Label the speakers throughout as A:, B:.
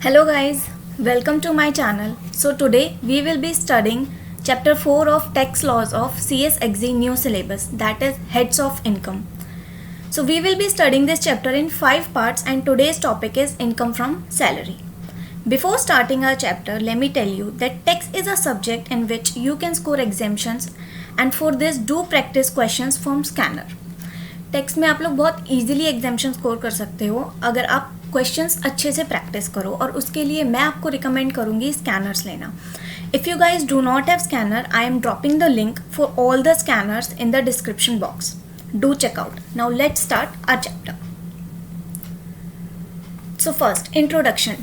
A: Hello guys, welcome to my channel. So today we will be studying chapter 4 of tax laws of CSXE new syllabus, that is heads of income. So we will be studying this chapter in 5 parts and today's topic is income from salary. Before starting our chapter, let me tell you that tax is a subject in which you can score exemptions and for this do practice questions from scanner. Text में आप लोग बहुत easily exemption score कर सकते हो अगर आप questions अच्छे से प्रैक्टिस करो और उसके लिए मैं आपको रिकमेंड करूँगी स्कैनर्स लेना. If you guys do not have scanner, I am dropping the link for all the scanners in the description box. Do check out. Now let's start our chapter. So first introduction.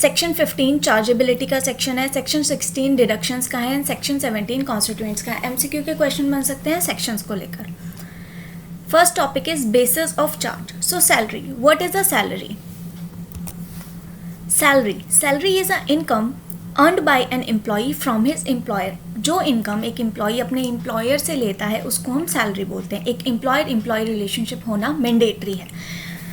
A: Section 15 chargeability का section है, section 16 deductions का है and section 17 constituents का है. MCQ के question बन सकते हैं सेक्शंस को लेकर. First topic is basis of charge. So salary. What is a salary? Salary is an income earned by an employee from his employer. जो इनकम एक एम्प्लॉई अपने एम्प्लॉयर से लेता है उसको हम सैलरी बोलते हैं. एक एम्प्लॉयर एम्प्लॉय रिलेशनशिप होना मैंडेटरी है.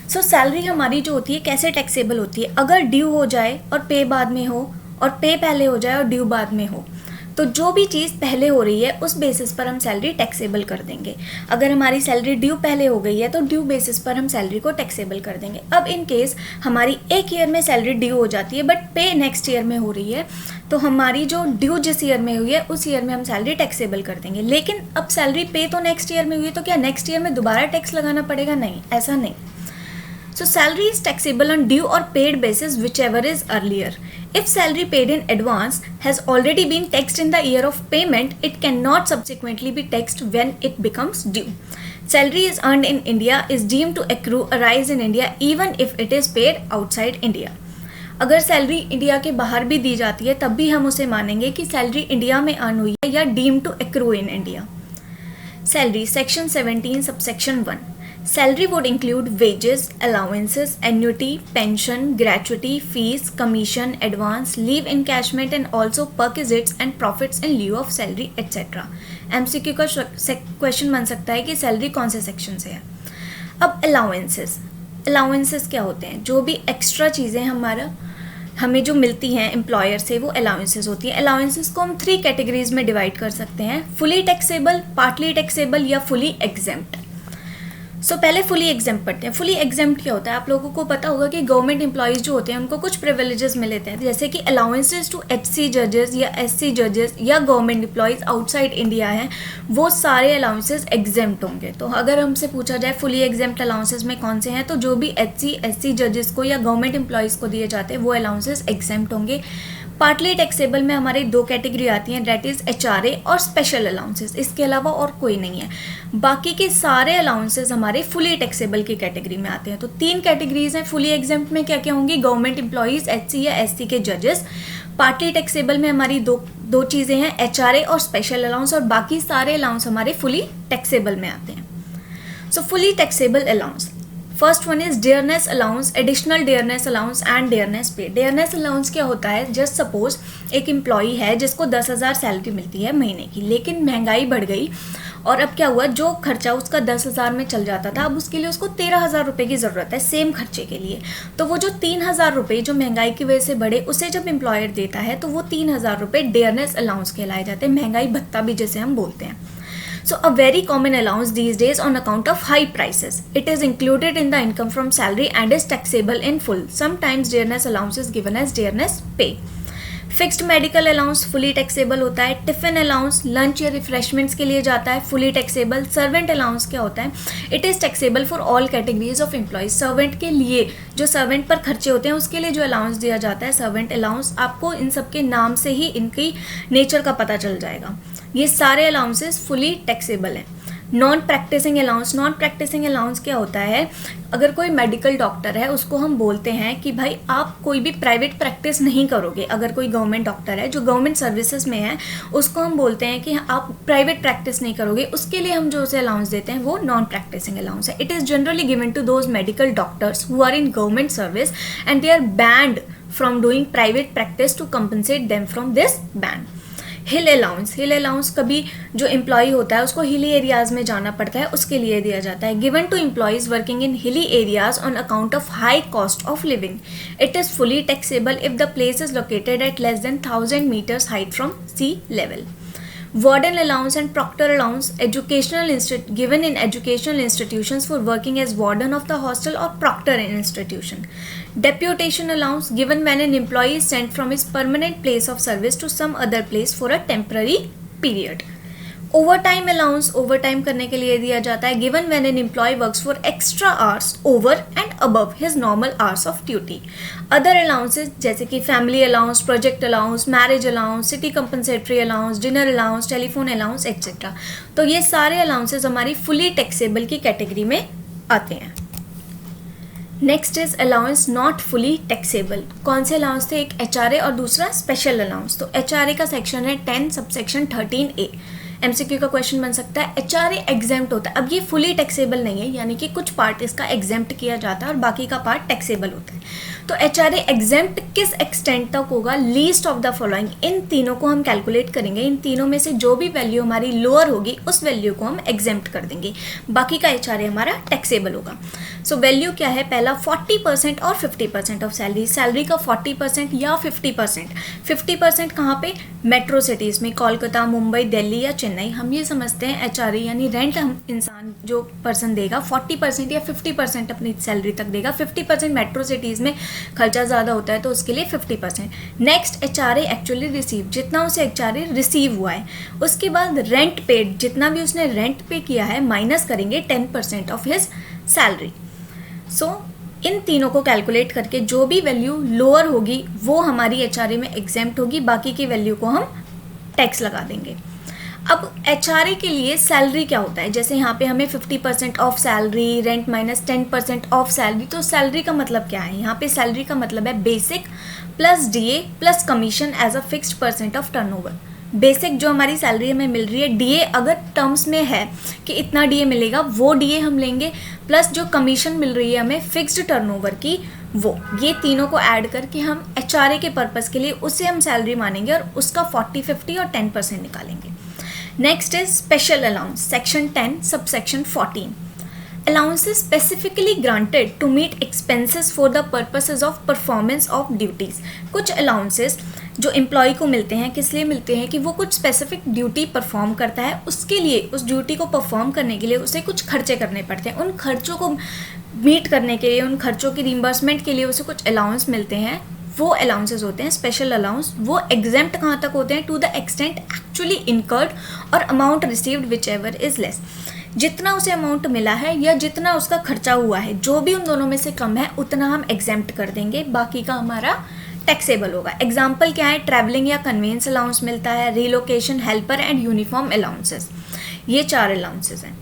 A: सो सैलरी हमारी जो होती है कैसे टैक्सेबल होती है. अगर ड्यू हो जाए और पे बाद में हो और पे पहले हो जाए और ड्यू बाद में हो तो जो भी चीज़ पहले हो रही है उस बेसिस पर हम सैलरी टैक्सेबल कर देंगे. अगर हमारी सैलरी ड्यू पहले हो गई है तो ड्यू बेसिस पर हम सैलरी को टैक्सेबल कर देंगे. अब इन केस हमारी एक ईयर में सैलरी ड्यू हो जाती है बट पे नेक्स्ट ईयर में हो रही है तो हमारी जो ड्यू जिस ईयर में हुई है उस ईयर में हम सैलरी टैक्सेबल कर देंगे. लेकिन अब सैलरी पे तो नेक्स्ट ईयर में हुई है तो क्या नेक्स्ट ईयर में दोबारा टैक्स लगाना पड़ेगा? नहीं, ऐसा नहीं. So salary is taxable on due or paid basis whichever is earlier. If salary paid in advance has already been taxed in the year of payment, it cannot subsequently be taxed when it becomes due. Salary is earned in India is deemed to accrue arise in India even if it is paid outside India. अगर salary India के बाहर भी दी जाती है तब भी हम उसे मानेंगे कि सैलरी इंडिया में अर्न हुई है या deemed to accrue in India. Salary section 17 subsection 1. Salary would include wages, allowances, annuity, pension, gratuity, fees, commission, advance, leave encashment and also perquisites and profits in lieu of salary etc. MCQ का question बन सकता है कि salary कौन से section से है. अब अलाउंसेस क्या होते हैं? जो भी एक्स्ट्रा चीज़ें हमें जो मिलती हैं एम्प्लॉयर से वो अलाउंसेस होती हैं. अलाउंसेस को हम 3 कैटेगरीज में डिवाइड कर सकते हैं. फुली टैक्सेबल, पार्टली टैक्सेबल या फुली एग्जेम्प्ट. सो पहले फुली एग्जेम्प्ट पढ़ते हैं. फुली एग्जेम्प्ट क्या होता है? आप लोगों को पता होगा कि गवर्नमेंट एम्प्लॉयज़ जो होते हैं उनको कुछ प्रिविलेजेस मिले थे जैसे कि अलाउंसेस टू HC जजेस या SC जजेस या गवर्नमेंट एम्प्लॉयज़ आउटसाइड इंडिया हैं, वो सारे अलाउंसेस एग्जेम्प्ट होंगे. तो अगर हमसे पूछा जाए फुली एग्जेम्प्ट अलाउंसेस में कौन से हैं तो जो भी HC SC जजेस को या गवर्नमेंट एम्प्लॉयज़ को दिए जाते हैं वो अलाउंसेस एग्जेम्प्ट होंगे. पार्टली टैक्सेबल में हमारी 2 कैटेगरी आती हैं, डेट इज़ HRA और स्पेशल अलाउंसेस. इसके अलावा और कोई नहीं है. बाकी के सारे अलाउंसेस हमारे फुली टैक्सेबल की कैटेगरी में आते हैं. तो 3 कैटेगरीज हैं. फुली एग्जेम्प्ट में क्या क्या होंगी? गवर्नमेंट एम्प्लॉयज़, HC या SC के जजेस. पार्टली टैक्सेबल में हमारी दो चीज़ें हैं, HRA और स्पेशल अलाउंस, और बाकी सारे अलाउंस हमारे फुली टैक्सेबल में आते हैं. सो fully taxable allowance. First one is dearness allowance, additional dearness allowance and dearness पे. डियरनेस अलाउंस क्या होता है? जस्ट सपोज एक एम्प्लॉई है जिसको 10,000 सैलरी मिलती है महीने की, लेकिन महंगाई बढ़ गई और अब क्या हुआ, जो खर्चा उसका 10,000 में चल जाता था अब उसके लिए उसको 13,000 रुपये की ज़रूरत है सेम खर्चे के लिए. तो वो जो 3,000 रुपये जो महंगाई की वजह से बढ़े उसे जब एम्प्लॉयर देता है तो वो 3,000 रुपये डियरनेस अलाउंस कहलाए जाते हैं. महंगाई भत्ता भी जैसे हम बोलते हैं. So a very common allowance these days on account of high prices. It is included in the income from salary and is taxable in full. Sometimes dearness allowance is given as dearness pay. Fixed medical allowance fully taxable होता है. Tiffin allowance lunch या refreshments के लिए जाता है, fully taxable. Servant allowance क्या होता है? It is taxable for all categories of employees. Servant के लिए जो servant पर खर्चे होते हैं उसके लिए जो allowance दिया जाता है servant allowance, आपको इन सब के नाम से ही इनकी नेचर का पता चल जाएगा. ये सारे अलाउंसेस फुली टैक्सेबल हैं. नॉन प्रैक्टिसिंग अलाउंस क्या होता है? अगर कोई मेडिकल डॉक्टर है उसको हम बोलते हैं कि भाई आप कोई भी प्राइवेट प्रैक्टिस नहीं करोगे. अगर कोई गवर्नमेंट डॉक्टर है जो गवर्नमेंट सर्विसेज में है उसको हम बोलते हैं कि आप प्राइवेट प्रैक्टिस नहीं करोगे, उसके लिए हम जो उसे अलाउंस देते हैं वो नॉन प्रैक्टिसिंग अलाउंस है. It is generally given to those medical doctors who are in government service and they are banned from doing private practice to compensate them from this ban. Hill allowance कभी जो employ होता है उसको hilly areas में जाना पड़ता है, उसके लिए दिया जाता है. Given to employees working in hilly areas on account of high cost of living. It is fully taxable if the place is located at less than 1000 meters height from sea level. Warden allowance and proctor allowance given in educational institutions for working as warden of the hostel or proctor in institution. Deputation allowance given when an employee is sent from his permanent place of service to some other place for a temporary period. Overtime allowance overtime करने के लिए दिया जाता है given when an employee works for extra hours over and above his normal hours of duty. Other allowances जैसे कि family allowance, project allowance, marriage allowance, city compensatory allowance, dinner allowance, telephone allowance etcetera. तो ये सारे allowances हमारी fully taxable की category में आते हैं. Next is allowance not fully taxable. कौन से अलाउंस थे? एक HRA और दूसरा स्पेशल अलाउंस. तो HRA का सेक्शन है 10 सबसेक्शन 13A. MCQ का क्वेश्चन बन सकता है. HRA एग्जेम्प्ट होता है. अब ये फुली टैक्सेबल नहीं है, यानी कि कुछ पार्ट इसका एग्जेम्प्ट किया जाता है और बाकी का पार्ट टैक्सेबल होता है. तो HRA एग्जेम्प्ट किस एक्सटेंट तक होगा? Least of the following. इन तीनों को हम कैलकुलेट करेंगे. इन तीनों में से जो भी वैल्यू हमारी लोअर होगी उस वैल्यू को हम एग्जेम्प्ट कर देंगे. बाकी का HRA हमारा टैक्सेबल होगा. सो वैल्यू क्या है? पहला 40% और 50% ऑफ सैलरी. सैलरी का 40% या 50%. 50% कहाँ पे? मेट्रो सिटीज़ में, कोलकाता, मुंबई, दिल्ली या चेन्नई. हम ये समझते हैं HRA यानी रेंट हम इंसान जो पर्सन देगा 40% या 50% अपनी सैलरी तक देगा. 50% मेट्रो सिटीज़ में खर्चा ज़्यादा होता है तो उसके लिए 50%. नेक्स्ट HRA एक्चुअली रिसीव, जितना उसे HRA रिसीव हुआ है. उसके बाद रेंट पेड, जितना भी उसने रेंट पे किया है माइनस करेंगे 10% ऑफ हिज सैलरी. सो इन तीनों को कैलकुलेट करके जो भी वैल्यू लोअर होगी वो हमारी HRA में एग्जेम्प्ट होगी. बाकी की वैल्यू को हम टैक्स लगा देंगे. अब HRA के लिए सैलरी क्या होता है? जैसे यहाँ पे हमें 50% of salary, rent minus 10% of salary. तो सैलरी का मतलब क्या है? यहाँ पे सैलरी का मतलब है basic plus DA plus commission as a fixed percent of turnover. Basic जो हमारी सैलरी हमें मिल रही है, DA अगर टर्म्स में है कि इतना DA मिलेगा वो DA हम लेंगे, प्लस जो कमीशन मिल रही है हमें फिक्स्ड टर्नओवर की वो. ये तीनों को ऐड करके हम HRA के पर्पज़ के लिए उसे हम सैलरी मानेंगे और उसका 40, 50 और 10% निकालेंगे. Next is special allowance. Section 10 subsection 14. Allowances specifically granted to meet expenses for the purposes of performance of duties. कुछ allowances जो एम्प्लॉय को मिलते हैं किस लिए मिलते हैं कि वो कुछ स्पेसिफिक ड्यूटी परफॉर्म करता है, उसके लिए उस ड्यूटी को परफॉर्म करने के लिए उसे कुछ खर्चे करने पड़ते हैं. उन खर्चों को मीट करने के लिए, उन खर्चों की रिम्बर्समेंट के लिए उसे कुछ अलाउंस मिलते हैं. वो अलाउंसेस होते हैं स्पेशल अलाउंस. वो एग्जेम्प्ट कहाँ तक होते हैं? To the extent actually incurred or amount received whichever is less. जितना उसे अमाउंट मिला है या जितना उसका खर्चा हुआ है, जो भी उन दोनों में से कम है उतना हम एग्जेम्प्ट कर देंगे. बाकी का हमारा टैक्सेबल होगा. एग्जाम्पल क्या है? ट्रैवलिंग या कन्वेंस अलाउंस मिलता है, relocation, helper and uniform allowances. ये 4 अलाउंसेस हैं.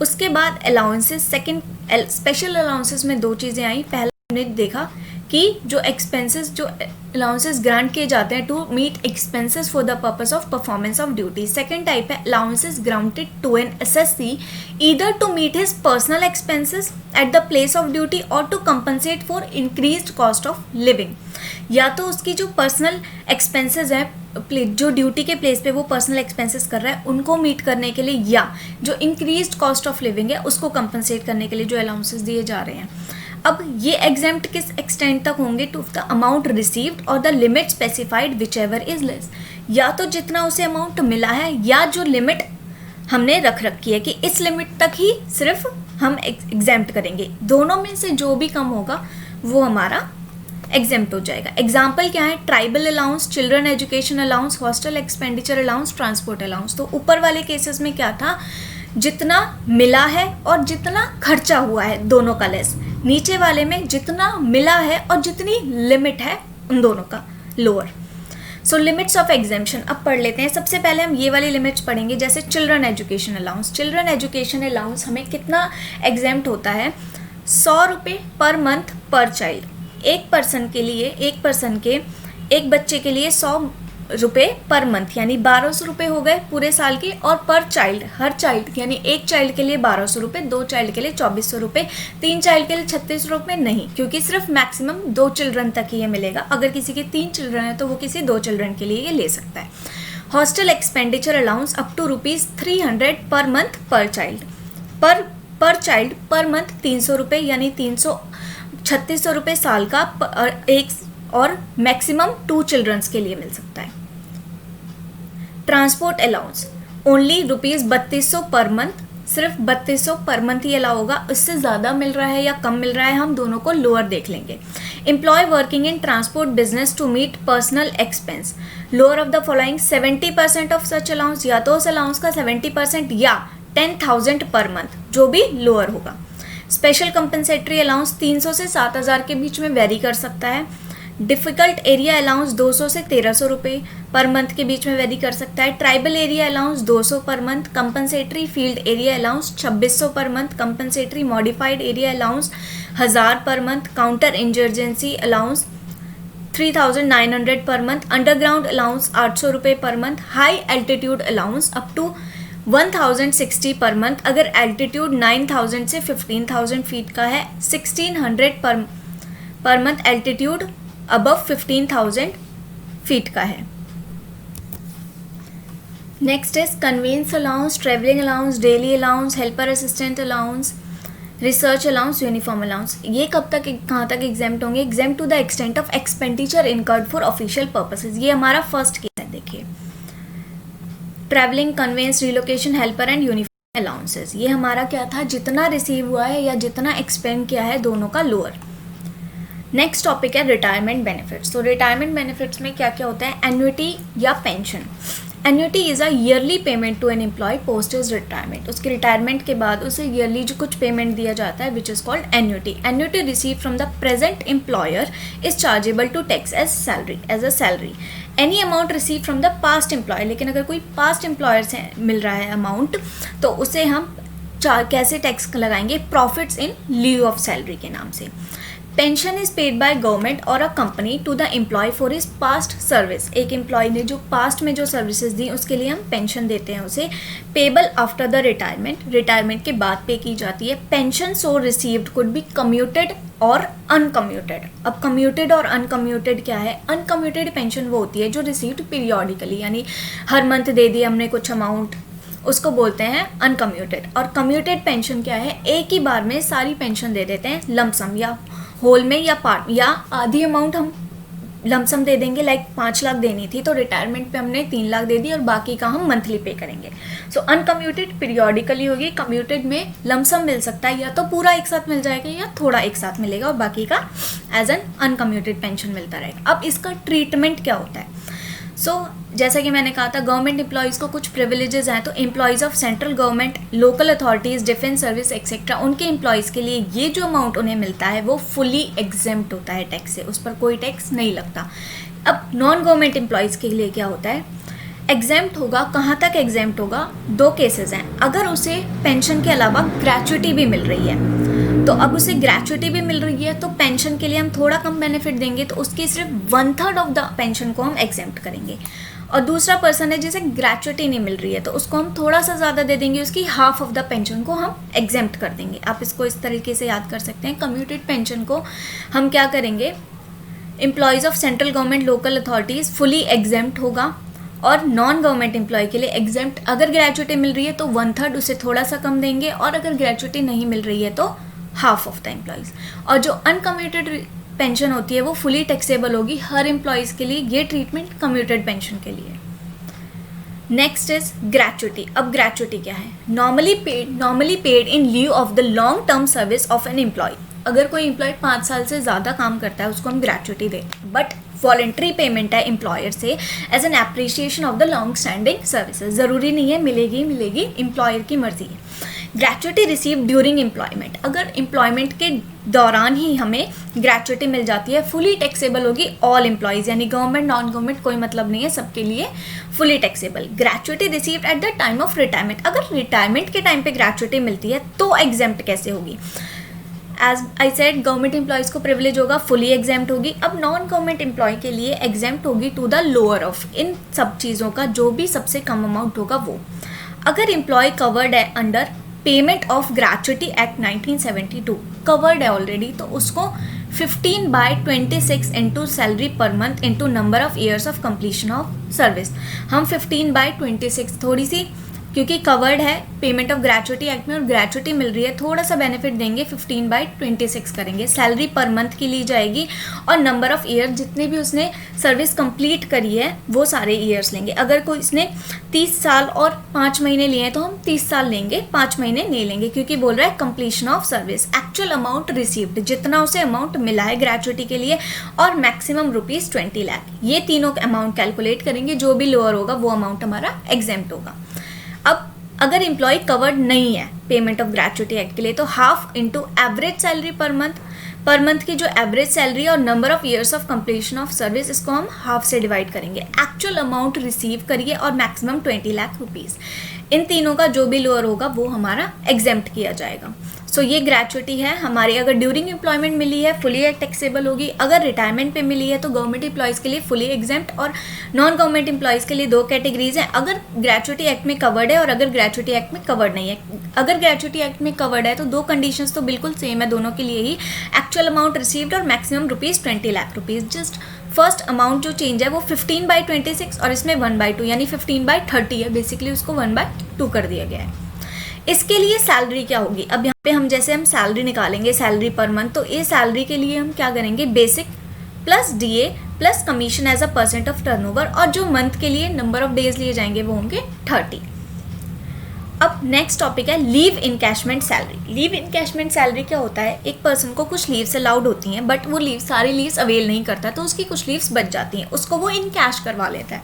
A: उसके बाद अलाउंसेस सेकंड स्पेशल अलाउंसेस में 2 चीज़ें आई. पहला हमने देखा कि जो एक्सपेंसेस जो अलाउंसेस ग्रांट किए जाते हैं to meet expenses for the purpose of performance of duty. Second type है allowances granted to an assessee either to meet his personal expenses at the place of duty or to compensate for increased cost of living. या तो उसकी जो personal expenses है, जो duty के place पे वो पर्सनल एक्सपेंसेस कर रहा है उनको मीट करने के लिए, या जो इंक्रीज्ड कॉस्ट ऑफ लिविंग है उसको कंपनसेट करने के लिए जो अलाउंसेस दिए जा रहे हैं. अब ये एग्जेम्प्ट किस एक्सटेंट तक होंगे? टू द अमाउंट रिसीव्ड और the limit specified which ever is less. या तो जितना उसे अमाउंट मिला है या जो लिमिट हमने रख रखी है कि इस लिमिट तक ही सिर्फ हम एग्जेम्प्ट करेंगे. दोनों में से जो भी कम होगा वो हमारा एग्जेम्प्ट हो जाएगा. एग्जाम्पल क्या है? Tribal allowance, children education allowance, hostel expenditure allowance, transport allowance. तो ऊपर वाले केसेस में क्या था? जितना मिला है और जितना खर्चा हुआ है दोनों का लेस. नीचे वाले में जितना मिला है और जितनी लिमिट है उन दोनों का lower. So limits of exemption अब पढ़ लेते हैं. सबसे पहले हम ये वाली लिमिट्स पढ़ेंगे. जैसे children education allowance. Children education allowance हमें कितना एग्जेम्प्ट होता है? 100 रुपये पर मंथ पर चाइल्ड. एक पर्सन के एक बच्चे के लिए 100 रुपये पर मंथ यानी 1200 रुपये हो गए पूरे साल के. और पर चाइल्ड, हर चाइल्ड यानी एक चाइल्ड के लिए 1200 रुपये, 2 चाइल्ड के लिए 2400 रुपये, 3 चाइल्ड के लिए 3600 रुपये नहीं, क्योंकि सिर्फ मैक्सिमम 2 चिल्ड्रन तक ही ये मिलेगा. अगर किसी के 3 चिल्ड्रन है तो वो किसी 2 चिल्ड्रन के लिए ये ले सकता है. Hostel expenditure allowance up to ₹300 per month पर चाइल्ड, पर चाइल्ड पर मंथ 300 रुपये, यानी 3600 रुपये साल का एक, और मैक्सिमम 2 चिल्ड्रंस के लिए मिल सकता है। Transport allowance only ₹3200 per month, सिर्फ 3200 पर मंथ ही अलाउ होगा। इससे ज़्यादा मिल रहा है या कम मिल रहा है हम दोनों को लोअर देख लेंगे। Employee working in transport business to meet personal expense, lower of the following 70% of such allowance, या तो उस अलाउंस का 70% या 10,000 पर मंथ, जो भी लोअर होगा। स्पेशल कंपनसेटरी अलाउंस 300 से 7,000 के बीच में वेरी कर सकता है। डिफ़िकल्ट एरिया अलाउंस 200 से 1300 रुपये पर मंथ के बीच में वेरी कर सकता है। Tribal area allowance 200 per month. Compensatory field area allowance 2600 per month. Compensatory modified area allowance 1000 per month. Counter इंजर्जेंसी allowance 3900 per month. Underground allowance 800 रुपये per month. High altitude allowance up to 1060 per month अगर altitude 9000 से 15,000 feet का है। 1600 per month altitude above 15,000 feet का है। Next is conveyance allowance, travelling allowance, daily allowance, helper assistant allowance, research allowance, uniform allowance. ये कब तक, कहाँ तक एग्जेम्प्ट होंगे? Exempt to the extent of expenditure incurred for official purposes. ये हमारा फर्स्ट केस है। देखिए, travelling, conveyance, relocation, helper and uniform allowances, ये हमारा क्या था? जितना रिसीव हुआ है या जितना एक्सपेंड किया है, दोनों का लोअर। नेक्स्ट टॉपिक है रिटायरमेंट बेनिफिट्स। तो रिटायरमेंट बेनिफिट्स में क्या क्या होता है? एन्युटी या pension. Annuity is a yearly payment to an employee post his retirement. उसके रिटायरमेंट के बाद उसे ईयरली जो कुछ पेमेंट दिया जाता है, which is called annuity. Annuity receive from the present employer is chargeable to tax as a salary. Any amount receive from the past employer, लेकिन अगर कोई पास्ट एम्प्लॉयर से मिल रहा है अमाउंट, तो उसे हम कैसे टैक्स लगाएंगे? Profits in leave of salary के नाम से। Pension is paid by government or a company to the employee for his past service. एक एम्प्लॉय ने जो पास्ट में जो सर्विसेज दी, उसके लिए हम पेंशन देते हैं उसे। Payable after the retirement, retirement के बाद पे की जाती है। Pension so received could be commuted और अनकम्यूटेड। अब कम्यूटेड और अनकम्यूटेड क्या है? अनकम्यूटेड पेंशन वो होती है जो रिसीव्ड पीरियोडिकली, यानी हर मंथ दे दिया हमने कुछ अमाउंट, उसको बोलते हैं अनकम्यूटेड। और कम्यूटेड पेंशन क्या है? एक ही बार में सारी पेंशन दे देते हैं, लमसम या होल में या पार्ट, या आधी अमाउंट हम लमसम दे देंगे। लाइक 5 लाख देनी थी तो रिटायरमेंट पे हमने 3 लाख दे दी और बाकी का हम मंथली पे करेंगे। सो अनकम्यूटेड पीरियोडिकली होगी। कम्यूटेड में लमसम मिल सकता है, या तो पूरा एक साथ मिल जाएगा या थोड़ा एक साथ मिलेगा, और बाकी का एज एन अनकम्यूटेड पेंशन मिलता रहेगा। अब इसका ट्रीटमेंट क्या होता है? जैसा कि मैंने कहा था, गवर्नमेंट एम्प्लॉयज़ को कुछ प्रिविलेजेस हैं। तो employees of central government, local authorities, defence service etcetera, उनके एम्प्लॉयज़ के लिए ये जो अमाउंट उन्हें मिलता है वो फुली एग्जेम्प्ट होता है टैक्स से, उस पर कोई टैक्स नहीं लगता। अब नॉन गवर्नमेंट एम्प्लॉयज़ के लिए क्या होता है? एग्जेम्प्ट होगा। कहाँ तक एग्जेम्प्ट होगा? 2 केसेस हैं। अगर उसे पेंशन के अलावा ग्रेच्युटी भी मिल रही है, तो अब उसे ग्रेच्युटी भी मिल रही है तो पेंशन के लिए हम थोड़ा कम बेनिफिट देंगे, तो उसकी सिर्फ 1/3 ऑफ द पेंशन को हम एग्जेम्प्ट करेंगे। और दूसरा पर्सन है जिसे ग्रेच्युटी नहीं मिल रही है, तो उसको हम थोड़ा सा ज़्यादा दे देंगे, उसकी हाफ ऑफ द पेंशन को हम एग्जेम्प्ट कर देंगे। आप इसको इस तरीके से याद कर सकते हैं। कम्यूटेड पेंशन को हम क्या करेंगे? Employees of central government, local authorities fully exempt होगा, और नॉन गवर्नमेंट एम्प्लॉय के लिए एग्जेम्प्ट। अगर ग्रेच्युटी मिल रही है तो 1/3 उसे थोड़ा सा कम देंगे, और अगर ग्रेच्युटी नहीं मिल रही है तो हाफ ऑफ द एम्प्लॉयज़। और जो अनकम्यूटेड पेंशन होती है वो फुली टैक्सेबल होगी हर एम्प्लॉयज़ के लिए। ये ट्रीटमेंट कम्यूटेड पेंशन के लिए। Next is gratuity. अब ग्रेच्युटी क्या है? Normally paid in leave of the long term service of an employee. अगर कोई एम्प्लॉय 5 साल से ज़्यादा काम करता है, उसको हम ग्रेच्युटी दें, बट वॉलेंट्री पेमेंट है एम्प्लॉयर से as an appreciation of the long standing services. ज़रूरी नहीं है मिलेगी, एम्प्लॉयर की मर्जी है। ग्रेच्युटी रिसीव ड्यूरिंग एम्प्लॉयमेंट, अगर एम्प्लॉयमेंट के दौरान ही हमें ग्रेच्युटी मिल जाती है, फुली टैक्सेबल होगी ऑल एम्प्लॉयज़, यानी गवर्नमेंट नॉन गवर्नमेंट कोई मतलब नहीं है, सबके लिए fully taxable. Gratuity received at the time of retirement, अगर रिटायरमेंट के टाइम पे ग्रेच्युटी मिलती है तो एग्जेम्प्ट कैसे होगी? As I said, government employees को प्रिविलेज होगा, फुली एग्जेम्प्ट होगी। अब नॉन गवर्नमेंट एम्प्लॉय के लिए एग्जेम्प्ट होगी टू द लोअर ऑफ, इन सब चीज़ों का जो भी सबसे कम अमाउंट होगा वो। अगर एम्प्लॉय कवर्ड है under payment of gratuity act 1972, covered है ऑलरेडी, तो उसको 15/26 into salary per month into number of years of completion of service. हम 15/26 थोड़ी सी, क्योंकि कवर्ड है पेमेंट ऑफ ग्रेचुटी एक्ट में और ग्रेचुटी मिल रही है, थोड़ा सा बेनिफिट देंगे, 15/26 करेंगे। सैलरी पर मंथ की ली जाएगी और नंबर ऑफ ईयर जितने भी उसने सर्विस कंप्लीट करी है वो सारे ईयर्स लेंगे। अगर कोई इसने 30 साल और 5 महीने लिए हैं तो हम 30 साल लेंगे, 5 महीने नहीं लेंगे, क्योंकि बोल रहा है completion of service. Actual amount received, जितना उसे अमाउंट मिला है ग्रेचुटी के लिए, और मैक्सिमम ₹20 लाख, ये तीनों अमाउंट कैलकुलेट करेंगे। जो भी लोअर होगा वो अमाउंट हमारा एग्जेम्प्ट होगा। अब अगर एम्प्लॉय कवर्ड नहीं है पेमेंट ऑफ ग्रेचुटी एक्ट के लिए तो half into average salary per month की जो एवरेज सैलरी और number of years of completion of service, इसको हम हाफ से डिवाइड करेंगे। एक्चुअल अमाउंट रिसीव करिए और मैक्सिमम 20 लाख रुपीज़। इन तीनों का जो भी लोअर होगा वो हमारा एग्जेम्प्ट किया जाएगा। सो ये ग्रेचुटी है हमारी। अगर ड्यूरिंग एम्प्लॉयमेंट मिली है फुली टैक्सेबल होगी, अगर रिटायरमेंट पे मिली है तो गवर्नमेंट एम्प्लॉयज़ के लिए फुली एग्जेम्प्ट और नॉन गवर्नमेंट एम्प्लॉयज़ के लिए 2 कैटेगरीज हैं। अगर ग्रेचुटी एक्ट में कवर्ड है और अगर ग्रेचुटी एक्ट में कवर्ड नहीं है। अगर ग्रेचुटी एक्ट में कवर्ड है तो 2 कंडीशंस तो बिल्कुल सेम है दोनों के लिए ही, एक्चुअल अमाउंट रिसीव्ड और maximum ₹20 lakh. Just first amount जो चेंज है वो 15/26 और इसमें 1/2 यानी 15/30 है, बेसिकली उसको 1/2 कर दिया गया है। इसके लिए सैलरी क्या होगी, अब यहाँ पे हम जैसे हम सैलरी निकालेंगे सैलरी पर मंथ, तो ये सैलरी के लिए हम क्या करेंगे, basic plus DA plus commission as a % of turnover, और जो मंथ के लिए नंबर ऑफ डेज लिए जाएंगे वो होंगे 30। अब नेक्स्ट टॉपिक है leave encashment salary. Leave encashment salary क्या होता है, एक पर्सन को कुछ लीव्स अलाउड होती हैं बट वो लीव सारी लीव्स अवेल नहीं करता तो उसकी कुछ लीव्स बच जाती हैं, उसको वो इनकैश करवा लेता है।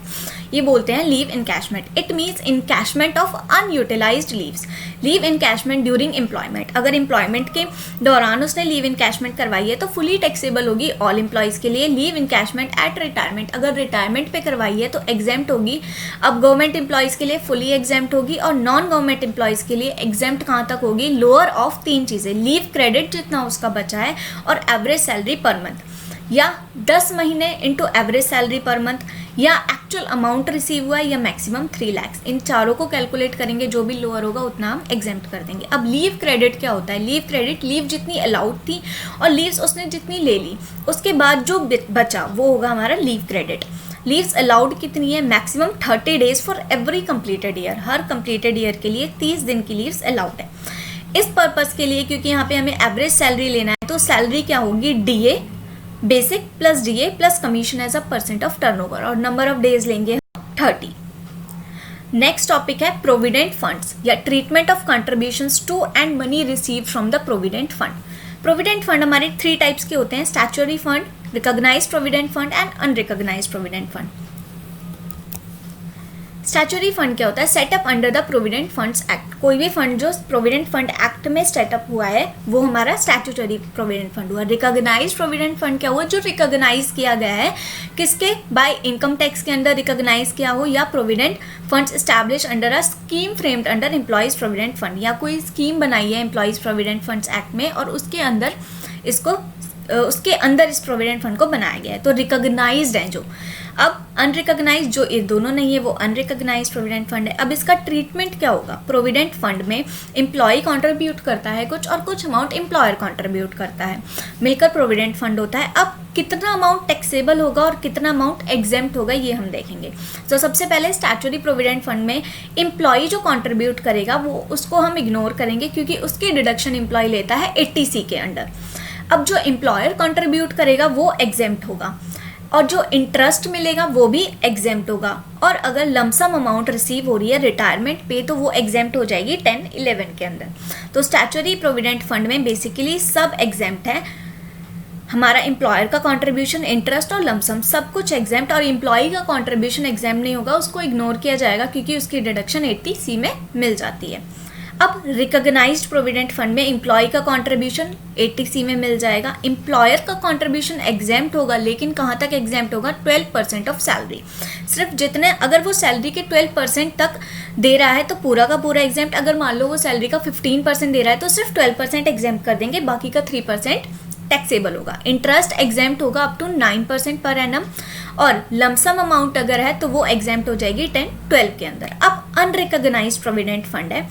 A: ये बोलते हैं leave encashment. It means encashment of unutilised leaves. Leave encashment during employment, अगर एम्प्लॉयमेंट के दौरान उसने लीव इनकैशमेंट करवाई है तो फुली टैक्सेबल होगी ऑल एम्प्लॉयज़ के लिए। लीव इनकैशमेंट एट रिटायरमेंट, अगर रिटायरमेंट पे करवाई है तो एग्जेम्प्ट होगी। अब गवर्नमेंट एम्प्लॉयज़ के लिए फुली एग्जेम्प्ट होगी और नॉन गवर्नमेंट एम्प्लॉयज़ के लिए एग्जेम्प्ट कहाँ तक होगी, लोअर ऑफ 3 चीज़ें, लीव क्रेडिट जितना उसका बचा है और एवरेज सैलरी पर मंथ, या 10 महीने into average salary per month, या एक्चुअल अमाउंट रिसीव हुआ है, या मैक्सिमम 3 लाख। इन चारों को कैलकुलेट करेंगे, जो भी लोअर होगा उतना हम एग्जेम्प्ट कर देंगे। अब लीव क्रेडिट क्या होता है, लीव क्रेडिट लीव जितनी अलाउड थी और लीव्स उसने जितनी ले ली उसके बाद जो बचा वो होगा हमारा लीव क्रेडिट। लीव्स अलाउड कितनी है, maximum 30 days for every completed year, her completed year के लिए 30 दिन की लीव्स अलाउड है। इस पर्पज़ के लिए, क्योंकि यहाँ पे हमें एवरेज सैलरी लेना है, तो सैलरी क्या होगी, DA basic plus DA plus commission as a % of turnover, और नंबर ऑफ डेज लेंगे 30। नेक्स्ट टॉपिक है प्रोविडेंट फंड्स या treatment of contributions to and money receive from the provident fund. Provident fund हमारे 3 types के होते हैं, statutory fund, recognised provident fund and unrecognised provident fund. Statutory fund क्या होता है, set up under the provident funds act. कोई भी fund जो प्रोविडेंट फंड एक्ट में सेटअप हुआ है वो हमारा स्टैच्यूटरी प्रोविडेंट फंड हुआ। रिकॉग्नाइज्ड प्रोविडेंट फंड क्या हुआ, जो रिकॉग्नाइज किया गया है किसके, बाय इनकम टैक्स के अंदर रिकॉग्नाइज किया हो, या provident funds establish under a scheme framed under employees provident fund, या कोई स्कीम बनाई है एम्प्लॉयज प्रोविडेंट फंड्स एक्ट में और उसके अंदर इस प्रोविडेंट फंड को बनाया गया है, तो रिकॉग्नाइज्ड है जो। अब अनरिकॉग्नाइज्ड जो ये दोनों नहीं है वो अनरिकॉग्नाइज्ड प्रोविडेंट फंड है। अब इसका ट्रीटमेंट क्या होगा, प्रोविडेंट फंड में एम्प्लॉय कंट्रीब्यूट करता है कुछ और कुछ अमाउंट एम्प्लॉयर कंट्रीब्यूट करता है, मिलकर प्रोविडेंट फंड होता है। अब कितना अमाउंट टैक्सेबल होगा और कितना अमाउंट एग्जेम्प्ट होगा ये हम देखेंगे। तो सबसे पहले स्टैट्यूटरी प्रोविडेंट फंड में एम्प्लॉय जो कंट्रीब्यूट करेगा वो उसको हम इग्नोर करेंगे क्योंकि उसकी डिडक्शन एम्प्लॉय लेता है 80C के अंडर। अब जो एम्प्लॉयर कंट्रीब्यूट करेगा वो एग्जेम्प्ट होगा और जो इंटरेस्ट मिलेगा वो भी एग्जेम्प्ट होगा, और अगर लमसम अमाउंट रिसीव हो रही है रिटायरमेंट पे तो वो एग्जेम्प्ट हो जाएगी 10-11 के अंदर। तो स्टैट्यूटरी प्रोविडेंट फंड में बेसिकली सब एग्जेम्प्ट है, हमारा एम्प्लॉयर का कंट्रीब्यूशन, इंटरेस्ट और लमसम सब कुछ एग्जेम्प्ट, और एम्प्लॉय का कंट्रीब्यूशन एग्जेम्प्ट नहीं होगा, उसको इग्नोर किया जाएगा क्योंकि उसकी डिडक्शन 80C में मिल जाती है। अब रिकॉग्नाइज्ड प्रोविडेंट फंड में एम्प्लॉय का कंट्रीब्यूशन 80C में मिल जाएगा, एम्प्लॉयर का कंट्रीब्यूशन एग्जेम्प्ट होगा, लेकिन कहाँ तक एग्जेम्प्ट होगा, 12% ऑफ सैलरी। सिर्फ जितने, अगर वो सैलरी के 12% तक दे रहा है तो पूरा का पूरा एग्जेम्प्ट, अगर मान लो वो सैलरी का 15% दे रहा है तो सिर्फ 12% एग्जेम्प्ट कर देंगे, बाकी का 3% टैक्सेबल होगा। इंटरेस्ट एग्जेम्प्ट होगा अप टू 9% पर एनम, और लमसम अमाउंट अगर है तो वो एग्जेम्प्ट हो जाएगी 10-12 के अंदर। अब अनरिकॉग्नाइज्ड प्रोविडेंट फंड है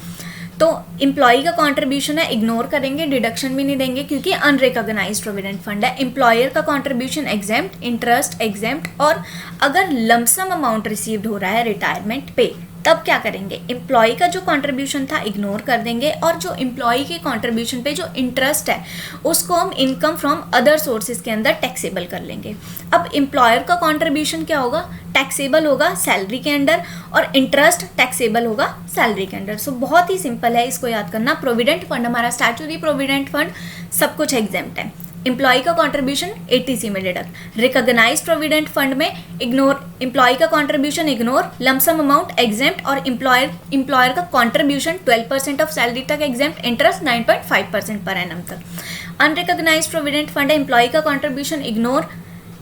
A: तो एम्प्लॉई का कंट्रीब्यूशन है, इग्नोर करेंगे, डिडक्शन भी नहीं देंगे क्योंकि अनरिकॉग्नाइज्ड प्रोविडेंट फंड है। एम्प्लॉयर का कंट्रीब्यूशन एग्जेम्प्ट, इंटरेस्ट एग्जेम्प्ट, और अगर लमसम अमाउंट रिसीव्ड हो रहा है रिटायरमेंट पे, तब क्या करेंगे, एम्प्लॉय का जो कंट्रीब्यूशन था इग्नोर कर देंगे, और जो एम्प्लॉय के कंट्रीब्यूशन पे जो इंटरेस्ट है उसको हम इनकम फ्रॉम अदर सोर्सेज के अंदर टैक्सेबल कर लेंगे। अब एम्प्लॉयर का कंट्रीब्यूशन क्या होगा, टैक्सेबल होगा सैलरी के अंडर, और इंटरेस्ट टैक्सेबल होगा सैलरी के अंडर। सो बहुत ही सिंपल है इसको याद करना। प्रोविडेंट फंड हमारा स्टैट्यूटरी प्रोविडेंट फंड सब कुछ एग्जेम्प्ट है, एम्प्लॉय का कंट्रीब्यूशन एटीसी में डिडक्ट, रिकॉग्नाइज्ड प्रोविडेंट फंड में इग्नोर, एम्प्लॉय का contribution ignore, lump sum amount exempt, और एम्प्लॉयर का कंट्रीब्यूशन 12% ऑफ सैलरी तक एग्जेम्प्ट, इंटरेस्ट 9.5% पर एनम तक। अनरिकॉग्नाइज्ड प्रोविडेंट फंड है, एम्प्लॉय का contribution ignore,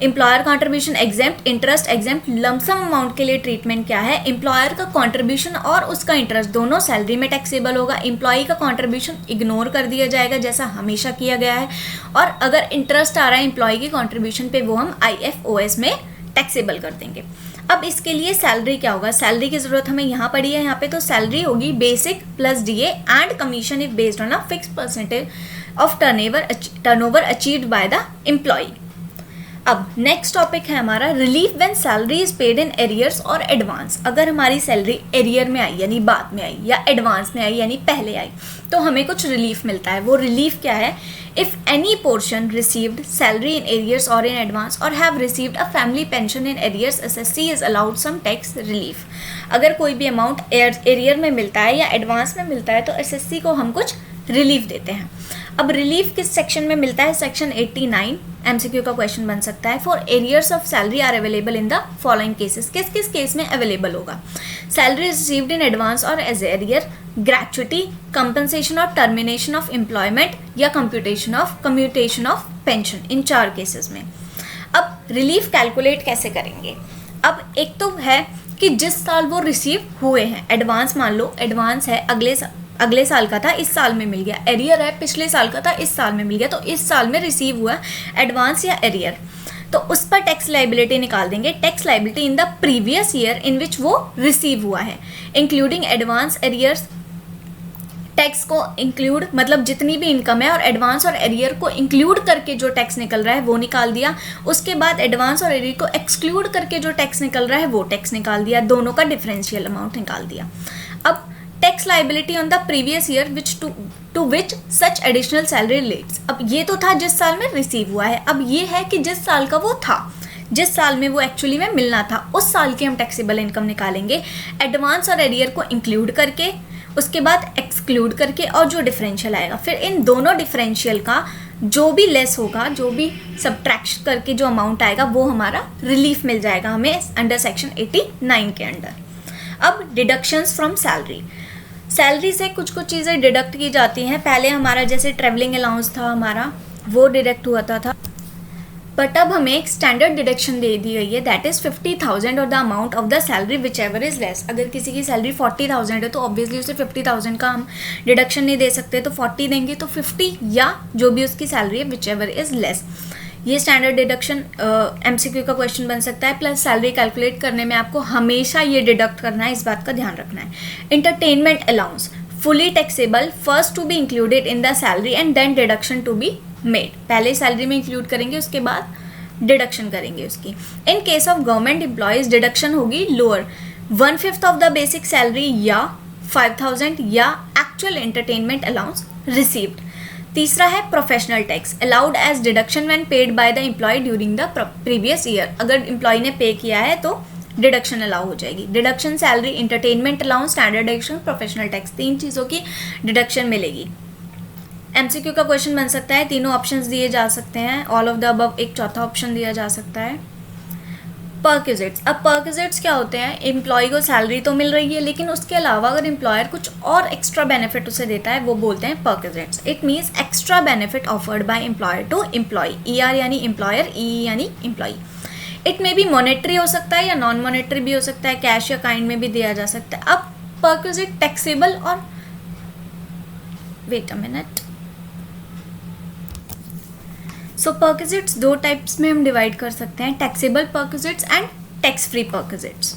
A: employer contribution exempt, interest exempt. Lump sum amount के लिए ट्रीटमेंट क्या है, एम्प्लॉयर का कंट्रीब्यूशन और उसका इंटरेस्ट दोनों सैलरी में टैक्सेबल होगा, एम्प्लॉई का कंट्रीब्यूशन इग्नोर कर दिया जाएगा जैसा हमेशा किया गया है, और अगर इंटरेस्ट आ रहा है एम्प्लॉई के कंट्रीब्यूशन पे वो हम IFOS में टैक्सेबल कर देंगे। अब इसके लिए सैलरी क्या होगा, सैलरी की जरूरत हमें यहाँ पड़ी है, यहाँ पे तो सैलरी होगी basic plus DA and commission if based on a fix percentage of turnover achieved by the employee. अब नेक्स्ट टॉपिक है हमारा relief when salary is paid in arrears और एडवांस। अगर हमारी सैलरी एरियर में आई यानी बाद में आई, या एडवांस में आई यानी पहले आई, तो हमें कुछ रिलीफ मिलता है। वो रिलीफ क्या है, if any portion received salary in arrears और इन एडवांस और have received a family pension in arrears, SSC is allowed some tax relief. अगर कोई भी अमाउंट एरियर में मिलता है या एडवांस में मिलता है तो SSC को हम कुछ रिलीफ देते हैं। अब रिलीफ किस सेक्शन में मिलता है, सेक्शन 89। MCQ का क्वेश्चन बन सकता है, for arrears of salary are available in the following cases. किस किस केस में अवेलेबल होगा, सैलरी रिसीव्ड इन एडवांस और एज एरियर, ग्रेचुटी, कंपनसेशन और टर्मिनेशन ऑफ एम्प्लॉयमेंट, या कम्यूटेशन ऑफ पेंशन, इन 4 केसेस में। अब रिलीफ कैलकुलेट कैसे करेंगे, अब एक तो है कि जिस साल वो रिसीव हुए हैं, एडवांस मान लो एडवांस है अगले साल का था इस साल में मिल गया, एरियर है पिछले साल का था इस साल में मिल गया, तो इस साल में रिसीव हुआ एडवांस या एरियर, तो उस पर टैक्स लाइबिलिटी निकाल देंगे। Tax liability in the previous year in which वो रिसीव हुआ है, इंक्लूडिंग एडवांस एरियर्स। टैक्स को इंक्लूड मतलब जितनी भी इनकम है और एडवांस और एरियर को इंक्लूड करके जो टैक्स निकल रहा है वो निकाल दिया। उसके बाद एडवांस और एरियर को एक्सक्लूड करके जो टैक्स निकल रहा है वो टैक्स निकाल दिया, दोनों का डिफरेंशियल अमाउंट निकाल दिया। अब tax liability on the previous year to which such additional salary relates. अब ये तो था जिस साल में रिसीव हुआ है, अब ये है कि जिस साल का वो था, जिस साल में वो एक्चुअली में मिलना था, उस साल की हम टैक्सेबल इनकम निकालेंगे एडवांस और एरियर को इंक्लूड करके, उसके बाद एक्सक्लूड करके, और जो डिफरेंशियल आएगा फिर इन दोनों डिफरेंशियल का जो भी लेस होगा, जो भी सब्ट्रैक्शन करके जो अमाउंट आएगा वो हमारा रिलीफ मिल जाएगा हमें अंडर सेक्शन 89 के अंडर। अब डिडक्शंस फ्रॉम सैलरी, सैलरी से कुछ कुछ चीज़ें डिडक्ट की जाती हैं। पहले हमारा जैसे ट्रैवलिंग अलाउंस था हमारा, वो डिडक्ट हुआ था, बट अब हमें एक स्टैंडर्ड डिडक्शन दे दी गई है, दैट इज़ 50,000 और the amount of the salary which ever is less. अगर किसी की सैलरी 40,000 है तो ऑब्वियसली उसे 50,000 का हम डिडक्शन नहीं दे सकते, तो 40 देंगे, तो 50 या जो भी उसकी सैलरी है विच एवर इज़ लेस। ये स्टैंडर्ड डिडक्शन MCQ का क्वेश्चन बन सकता है। प्लस सैलरी कैलकुलेट करने में आपको हमेशा ये डिडक्ट करना है, इस बात का ध्यान रखना है। Entertainment allowance fully taxable, first to be included in the salary and then deduction to be made. पहले सैलरी में इंक्लूड करेंगे, उसके बाद डिडक्शन करेंगे उसकी। In case of government employees deduction होगी lower, 1/5 of the basic salary या 5,000 या एक्चुअल एंटरटेनमेंट अलाउंस रिसीव्ड। तीसरा है professional tax allowed as deduction when paid by the employee during the previous year. अगर एम्प्लॉय ने पे किया है तो डिडक्शन अलाउ हो जाएगी। Deduction salary, entertainment allowance, standard deduction, professional tax, 3 चीज़ों की डिडक्शन मिलेगी। MCQ का क्वेश्चन बन सकता है, तीनों ऑप्शंस दिए जा सकते हैं, ऑल ऑफ द अबव एक चौथा ऑप्शन दिया जा सकता है। परक्विजिट्स, अब परक्विजिट्स क्या होते हैं, एम्प्लॉय को सैलरी तो मिल रही है लेकिन उसके अलावा अगर एम्प्लॉयर कुछ और एक्स्ट्रा बेनिफिट उसे देता है वो बोलते हैं perquisites. It means extra benefit offered by employer to employee, ER यानी एम्प्लॉयर, EE यानी employee. It may be monetary हो सकता है या नॉन मॉनेटरी भी हो सकता है, कैश या काइंड में भी दिया जा सकता है। अब परक्विजिट टैक्सेबल और wait a minute, so perquisites 2 types में हम डिवाइड कर सकते हैं, taxable perquisites and tax free perquisites.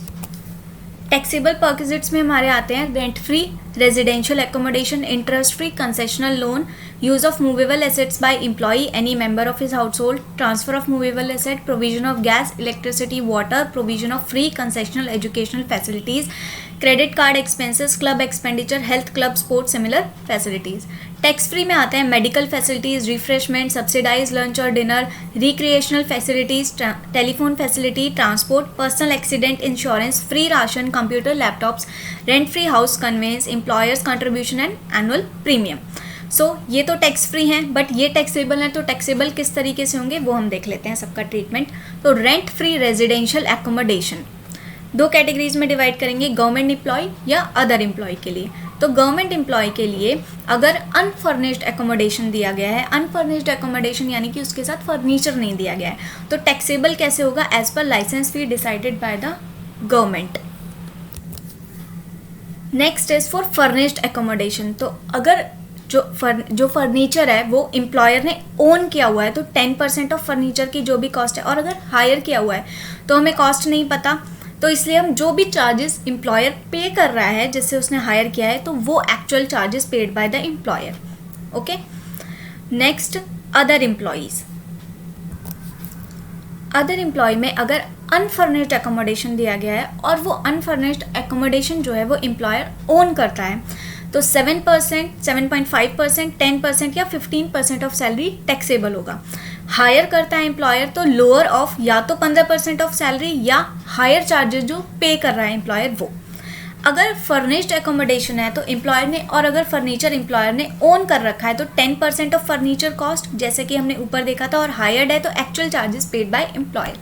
A: Taxable perquisites में हमारे आते हैं rent free residential accommodation, interest free concessional loan, use of movable assets by employee any member of his household, transfer of movable asset, provision of gas electricity water, provision of free concessional educational facilities, credit card expenses, club expenditure, health club, sport similar facilities. Tax free में आते हैं medical facilities, refreshment, subsidise lunch और dinner, recreational facilities, telephone facility, transport, personal accident insurance, free ration, computer, laptops, rent free house conveyance, employers contribution and annual premium. So ये तो tax free हैं, but ये taxable हैं, तो taxable किस तरीके से होंगे वो हम देख लेते हैं सबका ट्रीटमेंट। तो रेंट फ्री रेजिडेंशियल एकोमोडेशन दो कैटेगरीज में डिवाइड करेंगे, गवर्नमेंट एम्प्लॉय या अदर एम्प्लॉय के लिए। तो गवर्नमेंट एम्प्लॉय के लिए अगर अनफर्निश्ड एकोमोडेशन दिया गया है, अनफर्निश्ड एकोमोडेशन यानी कि उसके साथ फर्नीचर नहीं दिया गया है, तो टैक्सेबल कैसे होगा, as per licence fee decided by the government. Next is for furnished accommodation. तो अगर जो फर्नीचर है वो एम्प्लॉयर ने ओन किया हुआ है तो 10% ऑफ फर्नीचर की जो भी कॉस्ट है, और अगर हायर किया हुआ है तो हमें कॉस्ट नहीं पता, तो इसलिए हम जो भी चार्जेस एम्प्लॉयर पे कर रहा है जिससे उसने हायर किया है तो वो actual charges paid by the employer. Okay, next other employees. Other employee में अगर अनफर्निश्ड एकोमोडेशन दिया गया है और वो अनफर्निश्ड एकोमोडेशन जो है वो एम्प्लॉयर ओन करता है तो 7%, 7.5%, 10% या 15% ऑफ सैलरी टैक्सेबल होगा। हायर करता है एम्प्लॉयर तो लोअर ऑफ या तो 15% ऑफ सैलरी या हायर चार्जेस जो पे कर रहा है एम्प्लॉयर वो। अगर फर्निश्ड एकोमोडेशन है तो एम्प्लॉयर ने, और अगर फर्नीचर एम्प्लॉयर ने ओन कर रखा है तो 10% ऑफ फर्नीचर कॉस्ट जैसे कि हमने ऊपर देखा था, और हायर्ड है तो actual charges paid by employer.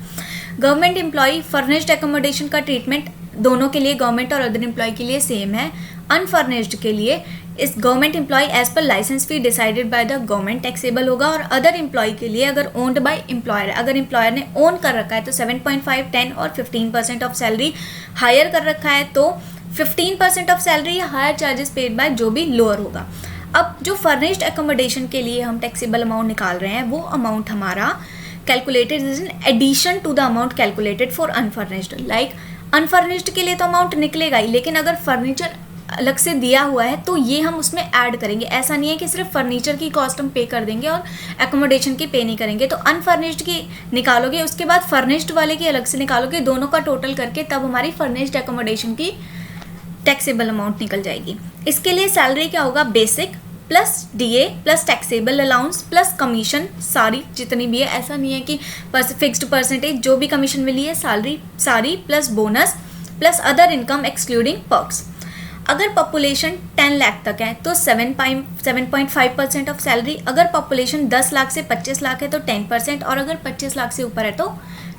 A: Government employee furnished accommodation का ट्रीटमेंट दोनों के लिए, गवर्नमेंट और अदर एम्प्लॉय के लिए सेम है। अनफर्निश्ड के लिए इस government employee as per licence fee decided by the government taxable होगा, और अदर एम्प्लॉय के लिए अगर ओन्ड बाय एम्प्लॉयर है, अगर एम्प्लॉयर ने ओन कर रखा है तो 7.5, 10 और 15% ऑफ सैलरी, हायर कर रखा है तो 15% ऑफ सैलरी या हायर चार्जेस पेड बाय जो भी लोअर होगा। अब जो फर्निश्ड एकोमोडेशन के लिए हम टैक्सेबल अमाउंट निकाल रहे हैं वो अमाउंट हमारा calculated is in addition to the amount calculated for unfurnished. Like unfurnished के लिए तो अमाउंट निकलेगा ही, लेकिन अगर फर्नीचर अलग से दिया हुआ है तो ये हम उसमें ऐड करेंगे। ऐसा नहीं है कि सिर्फ फर्नीचर की कॉस्ट हम पे कर देंगे और एकोमोडेशन की पे नहीं करेंगे। तो अनफर्निश्ड की निकालोगे, उसके बाद फर्निश्ड वाले की अलग से निकालोगे, दोनों का टोटल करके तब हमारी फर्निश्ड एकोमोडेशन की टैक्सेबल अमाउंट निकल जाएगी। इसके लिए सैलरी क्या होगा, basic plus DA plus taxable allowance plus commission सारी जितनी भी है, ऐसा नहीं है कि फिक्स्ड परसेंटेज, जो भी कमीशन मिली है सैलरी सारी plus bonus plus other income excluding perks. अगर पॉपुलेशन 10 लाख तक है तो 7.5% ऑफ सैलरी, अगर पॉपुलेशन 10 लाख से 25 लाख है तो 10%, और अगर 25 लाख से ऊपर है तो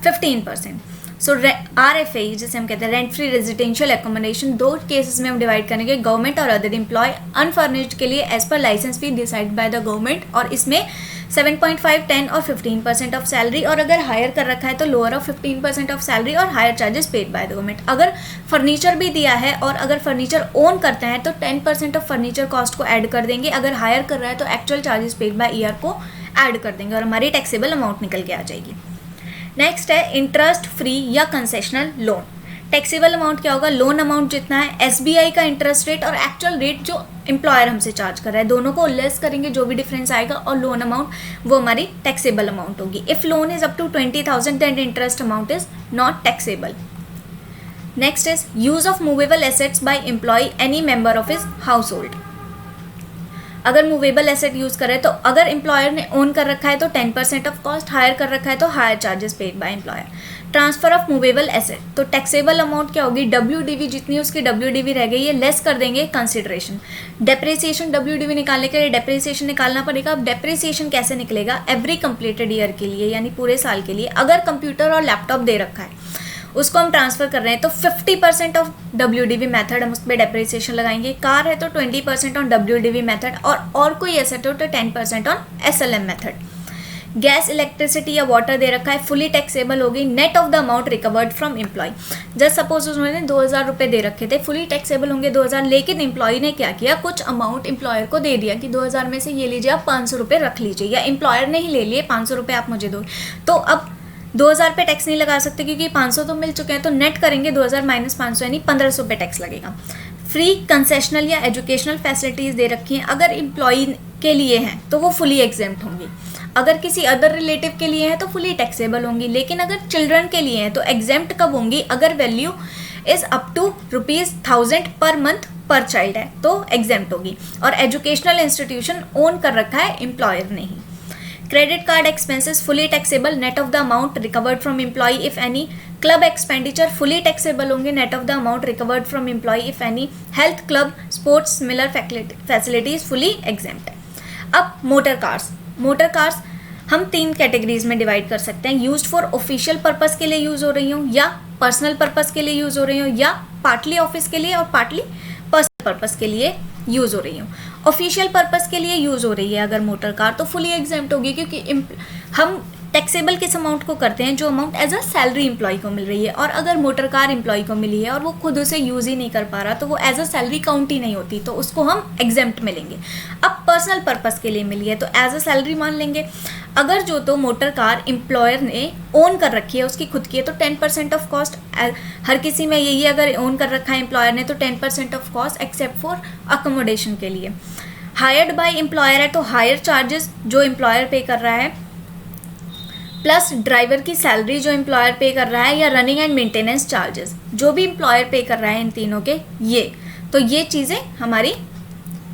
A: 15%। सो RFA जिसे हम कहते हैं रेंट फ्री रेजिडेंशियल एकोमोडेशन, दो केसेस में हम डिवाइड करेंगे, गवर्नमेंट और अदर एम्प्लॉय। अनफर्निश्ड के लिए as per licence fee decide by the government, और इसमें 7.5, 10 और 15% ऑफ सैलरी, और अगर हायर कर रखा है तो लोअर ऑफ 15% ऑफ सैलरी और higher charges paid by the government. अगर फर्नीचर भी दिया है और अगर फर्नीचर ओन करते हैं तो 10% ऑफ फर्नीचर कॉस्ट को ऐड कर देंगे, अगर हायर कर रहा है तो actual charges paid by year को ऐड कर देंगे और हमारी टैक्सेबल अमाउंट निकल के आ जाएगी। नेक्स्ट है इंटरेस्ट फ्री या कंसेशनल लोन। टैक्सेबल अमाउंट क्या होगा, लोन अमाउंट जितना है, SBI का इंटरेस्ट रेट और एक्चुअल रेट जो एम्प्लॉयर हमसे चार्ज कर रहा है, दोनों को लेस करेंगे, जो भी डिफरेंस आएगा, और लोन अमाउंट वो हमारी टैक्सेबल अमाउंट होगी। If loan is up to 20,000 then interest amount is not taxable. Next is use of movable assets by employee any member of his household. अगर movable asset use करे तो अगर employer ने own कर रखा है तो 10% ऑफ कॉस्ट, हायर कर रखा है तो higher charges paid by employer. Transfer of movable asset, तो टैक्सेबल अमाउंट क्या होगी, WDV जितनी उसकी WDV रह गई है लेस कर देंगे कंसिडरेशन। डेप्रिसिएशन, WDV निकालने के लिए डेप्रिसिएशन निकालना पड़ेगा। अब डेप्रिसिएशन कैसे निकलेगा, एवरी कंप्लीटेड ईयर के लिए यानी पूरे साल के लिए अगर कंप्यूटर और लैपटॉप दे रखा है उसको हम ट्रांसफर कर रहे हैं तो 50% ऑफ WDV मेथड हम उस पर डेप्रिसिएशन लगाएंगे। कार है तो 20% ऑन WDV मेथड, और कोई एसेट हो तो 10% on SLM method. Gas electricity या वाटर दे रखा है, फुली टैक्सेबल होगी, net of the amount recovered from employ. Just suppose उन्होंने 2,000 रुपये दे रखे थे, फुली टैक्सेबल होंगे 2,000, लेकिन एम्प्लॉय ने क्या किया, कुछ अमाउंट एम्प्लॉयर को दे दिया कि 2,000 में से ये लीजिए आप 500 रुपये रख लीजिए, या एम्प्लॉयर ने ही ले लिए 500 रुपये आप मुझे दो। तो अब 2000 पे टैक्स नहीं लगा सकते क्योंकि 500 तो मिल चुके हैं, तो नेट करेंगे 2000 माइनस 500 यानी 1500 पे टैक्स लगेगा। फ्री कंसेशनल या एजुकेशनल फैसिलिटीज़ दे रखी हैं, अगर एम्प्लॉई के लिए हैं तो वो फुली एग्जेम्प्ट होंगी, अगर किसी अदर रिलेटिव के लिए हैं तो फुली टैक्सेबल होंगी। लेकिन अगर चिल्ड्रन के लिए हैं तो एग्जेम्प्ट कब होंगी, अगर value is up to ₹1000 per month पर चाइल्ड है तो एग्जेम्प्ट होगी, और एजुकेशनल इंस्टीट्यूशन ओन कर रखा है एम्प्लॉयर ने ही। Credit card expenses fully taxable net of the amount recovered from employee if any. Club expenditure fully taxable होंगे net of the amount recovered from employee if any. Health club sports similar facilities fully exempt है। अब motor cars हम 3 categories में divide कर सकते हैं, used for official purpose के लिए यूज़ हो रही हूँ, या पर्सनल पर्पस के लिए यूज़ हो रही हूँ, या पार्टली ऑफिस के लिए और पार्टली पर्सनल पर्पस के लिए यूज़ हो रही हूँ। ऑफिशियल पर्पस के लिए यूज़ हो रही है अगर मोटर कार तो फुली एग्जेम्प्ट होगी, क्योंकि हम टैक्सेबल किस अमाउंट को करते हैं, जो amount as a salary employee को मिल रही है, और अगर मोटर कार एम्प्लॉय को मिली है और वो खुद उसे यूज़ ही नहीं कर पा रहा तो वो एज अ सैलरी काउंट ही नहीं होती, तो उसको हम एग्जेम्प्ट मिलेंगे। अब पर्सनल पर्पस के लिए मिली है तो एज अ सैलरी मान लेंगे। अगर जो तो मोटर कार एम्प्लॉयर ने ओन कर रखी है, उसकी खुद की है, तो 10% ऑफ कॉस्ट, हर किसी में यही है, अगर ओन कर रखा है एम्प्लॉयर ने तो 10% of cost except for accommodation के लिए। हायर्ड बाय एम्प्लॉयर है तो हायर चार्जेस जो एम्प्लॉयर पे कर रहा है, प्लस ड्राइवर की सैलरी जो एम्प्लॉयर पे कर रहा है, या रनिंग एंड मेंटेनेंस चार्जेस जो भी एम्प्लॉयर पे कर रहा है, इन तीनों के ये चीज़ें हमारी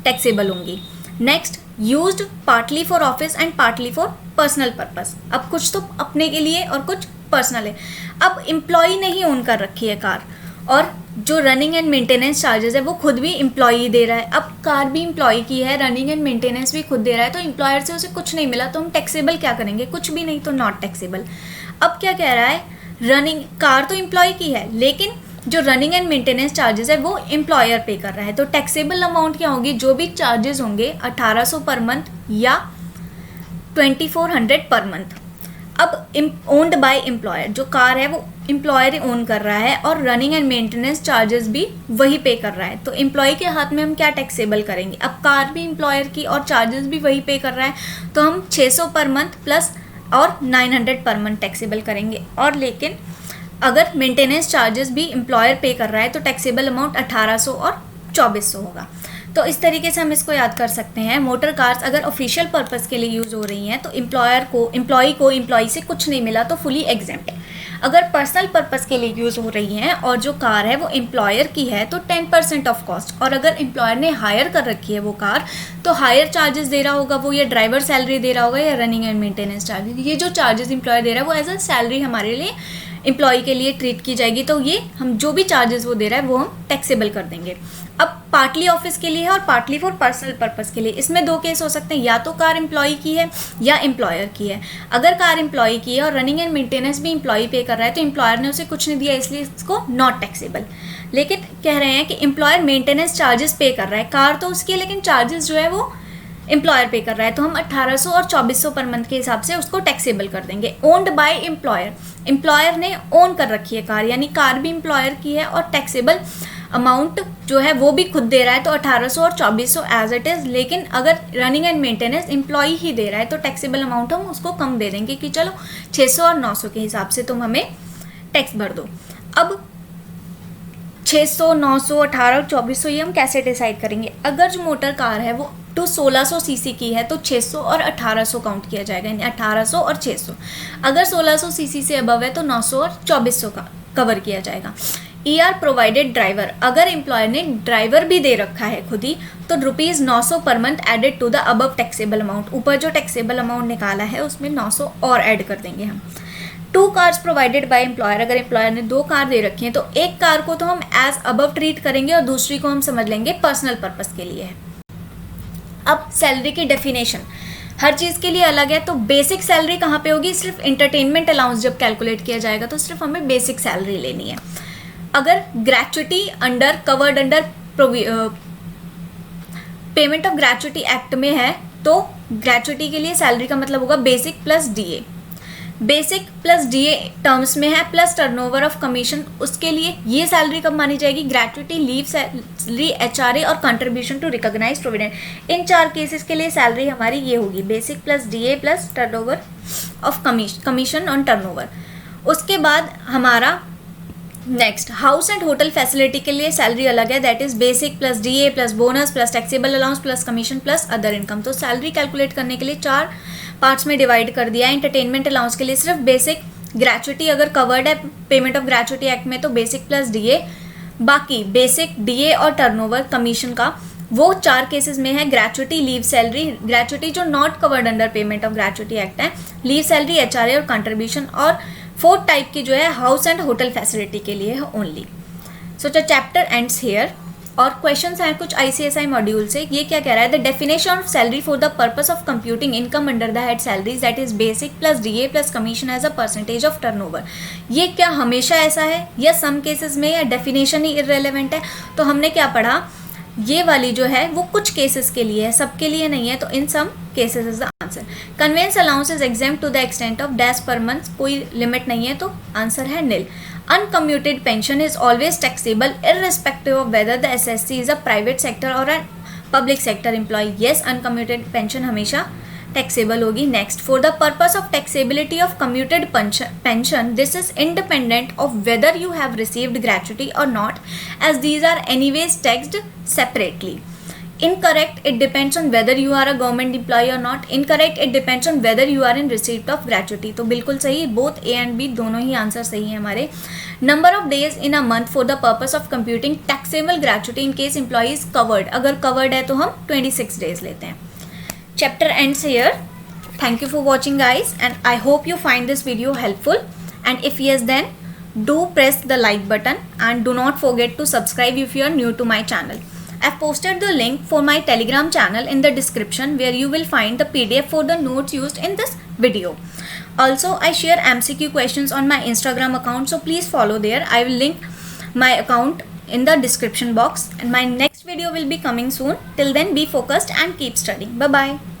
A: टैक्सेबल होंगी। Next, used partly for office and partly for personal purpose. अब कुछ तो अपने के लिए और कुछ पर्सनल है। अब एम्प्लॉई ने ही ओन कर रखी है कार, और जो रनिंग एंड मेंटेनेंस चार्जेस है वो खुद भी एम्प्लॉई दे रहा है। अब कार भी एम्प्लॉई की है, रनिंग एंड मेंटेनेंस भी खुद दे रहा है, तो एम्प्लॉयर से उसे कुछ नहीं मिला तो हम टैक्सेबल क्या करेंगे, कुछ भी नहीं, तो नॉट टैक्सेबल। अब क्या कह रहा है, रनिंग कार तो एम्प्लॉय की है लेकिन जो रनिंग एंड मेंटेनेंस चार्जेस है वो एम्प्लॉयर पे कर रहा है, तो टैक्सेबल अमाउंट क्या होगी, जो भी चार्जेस होंगे 1800 पर मंथ या 2400 पर मंथ। अब ओन्ड बाय एम्प्लॉयर, जो कार है वो एम्प्लॉयर ओन कर रहा है और रनिंग एंड मेंटेनेंस चार्जेस भी वही पे कर रहा है, तो एम्प्लॉय के हाथ में हम क्या टैक्सेबल करेंगे। अब कार भी एम्प्लॉयर की और चार्जेस भी वही पे कर रहा है, तो हम 600 पर मंथ प्लस और 900 पर मंथ टैक्सेबल करेंगे। और लेकिन अगर मेंटेनेंस चार्जेस भी एम्प्लॉयर पे कर रहा है तो टैक्सेबल अमाउंट 1800 और 2400 होगा। तो इस तरीके से हम इसको याद कर सकते हैं। मोटर कार्स अगर ऑफिशियल पर्पस के लिए यूज़ हो रही हैं तो एम्प्लॉई से कुछ नहीं मिला तो फुली एग्जेम्प्ट है। अगर पर्सनल पर्पस के लिए यूज़ हो रही हैं और जो कार है वो एम्प्लॉयर की है तो 10% ऑफ कॉस्ट, और अगर एम्प्लॉयर ने हायर कर रखी है वो कार तो हायर चार्जेस दे रहा होगा वो, या ड्राइवर सैलरी दे रहा होगा या रनिंग एंड मेंटेनेंस चार्जेस। ये जो चार्जेस एम्प्लॉयर दे रहा है वो एज अ सैलरी हमारे लिए एम्प्लॉय के लिए ट्रीट की जाएगी, तो ये हम जो भी चार्जेस वो दे रहा है वो हम टैक्सेबल कर देंगे। अब पार्टली ऑफिस के लिए है और पार्टली फॉर पर्सनल पर्पस के लिए, इसमें 2 केस हो सकते हैं, या तो कार एम्प्लॉय की है या एम्प्लॉयर की है। अगर कार एम्प्लॉय की है और रनिंग एंड मेंटेनेंस भी एम्प्लॉय पे कर रहा है तो एम्प्लॉयर ने उसे कुछ नहीं दिया इसलिए इसको नॉट टैक्सेबल। लेकिन कह रहे हैं कि एम्प्लॉयर मेंटेनेंस चार्जेस पे कर रहा है, कार तो उसकी है लेकिन चार्जेस जो है वो एम्प्लॉयर पे कर रहा है, तो हम 1800 और 2400 पर मंथ के हिसाब से उसको टैक्सेबल कर देंगे। ओन्ड बाय एम्प्लॉयर, एम्प्लॉयर ने ओन कर रखी है कार, यानी कार भी एम्प्लॉयर की है और टैक्सेबल अमाउंट जो है वो भी खुद दे रहा है, तो 1800 और 2400 एज इट इज़। लेकिन अगर रनिंग एंड मेंटेनेंस एम्प्लॉय ही दे रहा है तो टैक्सेबल अमाउंट हम उसको कम दे देंगे कि चलो 600 और 900 के हिसाब से तुम हमें टैक्स भर दो। अब 600, 900, 18 और 2400 ये हम कैसे डिसाइड करेंगे। अगर जो मोटर कार है वो 1600 सीसी की है तो 600 और 1800 काउंट किया जाएगा, यानी 1800 और 600। अगर 1600 सीसी से अबव है तो 900 और 2400 का कवर किया जाएगा। ER प्रोवाइडेड ड्राइवर, अगर एम्प्लॉयर ने ड्राइवर भी दे रखा है खुद ही तो ₹900 per month added to the above taxable amount, ऊपर जो टैक्सेबल अमाउंट निकाला है उसमें 900 और ऐड कर देंगे हम। 2 कार्स प्रोवाइडेड बाय एम्प्लॉयर, अगर एम्प्लॉयर ने 2 कार दे रखी हैं तो एक कार को तो हम एज अबव ट्रीट करेंगे और दूसरी को हम समझ लेंगे पर्सनल पर्पस के लिए है। अब सैलरी की डेफिनेशन हर चीज़ के लिए अलग है, तो बेसिक सैलरी कहाँ पे होगी, सिर्फ इंटरटेनमेंट अलाउंस जब कैलकुलेट किया जाएगा तो सिर्फ हमें बेसिक सैलरी लेनी है। अगर gratuity under covered under payment of gratuity act में है तो ग्रेचुटी के लिए सैलरी का मतलब होगा basic plus DA। Basic plus DA terms में है प्लस टर्नओवर ऑफ कमीशन, उसके लिए ये सैलरी कब मानी जाएगी, ग्रेचुटी, लीव सैलरी, HRA और कंट्रीब्यूशन टू रिकॉग्नाइज्ड प्रोविडेंट। इन 4 केसेस के लिए सैलरी हमारी ये होगी basic plus DA plus turnover of commission on turnover. उसके बाद हमारा next house and hotel facility के लिए सैलरी अलग है, that is basic plus DA plus bonus plus taxable allowance plus commission plus other income. तो सैलरी कैलकुलेट करने के लिए 4 पार्ट्स में डिवाइड कर दिया है। एंटरटेनमेंट अलाउंस के लिए सिर्फ बेसिक, ग्रेचुटी अगर कवर्ड है पेमेंट ऑफ ग्रेचुटी एक्ट में तो बेसिक प्लस डीए, बाकी बेसिक डीए और टर्नओवर कमीशन का वो 4 केसेस में है। ग्रेचुटी, लीव सैलरी, ग्रेचुटी जो not covered under payment of gratuity act है, लीव सैलरी, एचआरए और कंट्रीब्यूशन, और 4th टाइप की जो है हाउस एंड होटल फैसिलिटी के लिए है only. So the chapter ends here. और क्वेश्चंस हैं कुछ ICSI मॉड्यूल से। ये क्या कह रहा है, the definition of salary for the purpose of computing income under the head salaries that is basic plus DA plus commission as a percentage of turnover. ये क्या हमेशा ऐसा है या सम केसेस में, या डेफिनेशन ही इररेलेवेंट है? तो हमने क्या पढ़ा, ये वाली जो है वो कुछ केसेस के लिए है, सबके लिए नहीं है। तो in some cases is the answer. Conveyance allowance is exempt to the extent of dash per month, कोई लिमिट नहीं है, तो आंसर है nil. Uncommuted pension is always taxable irrespective of whether the assessee is a private sector or an public sector employee. Yes, uncommuted pension हमेशा taxable होगी। Next, for the purpose of taxability of commuted pension this is independent of whether you have received gratuity और not, as these are anyways taxed separately. Incorrect, it depends on whether you are a government employee or not. Incorrect, it depends on whether you are in receipt of gratuity. तो बिल्कुल सही, both A and B दोनों ही answer सही हैं हमारे। Number of days in a month for the purpose of computing taxable gratuity in case employee is covered. अगर covered है तो हम 26 days लेते हैं। Chapter ends here. Thank you for watching guys, and I hope you find this video helpful, and if yes then do press the like button and do not forget to subscribe if you are new to my channel. I've posted the link for my Telegram channel in the description where you will find the PDF for the notes used in this video. Also, I share MCQ questions on my Instagram account, so please follow there. I will link my account in the description box, and my next video will be coming soon. Till then, be focused and keep studying. Bye bye.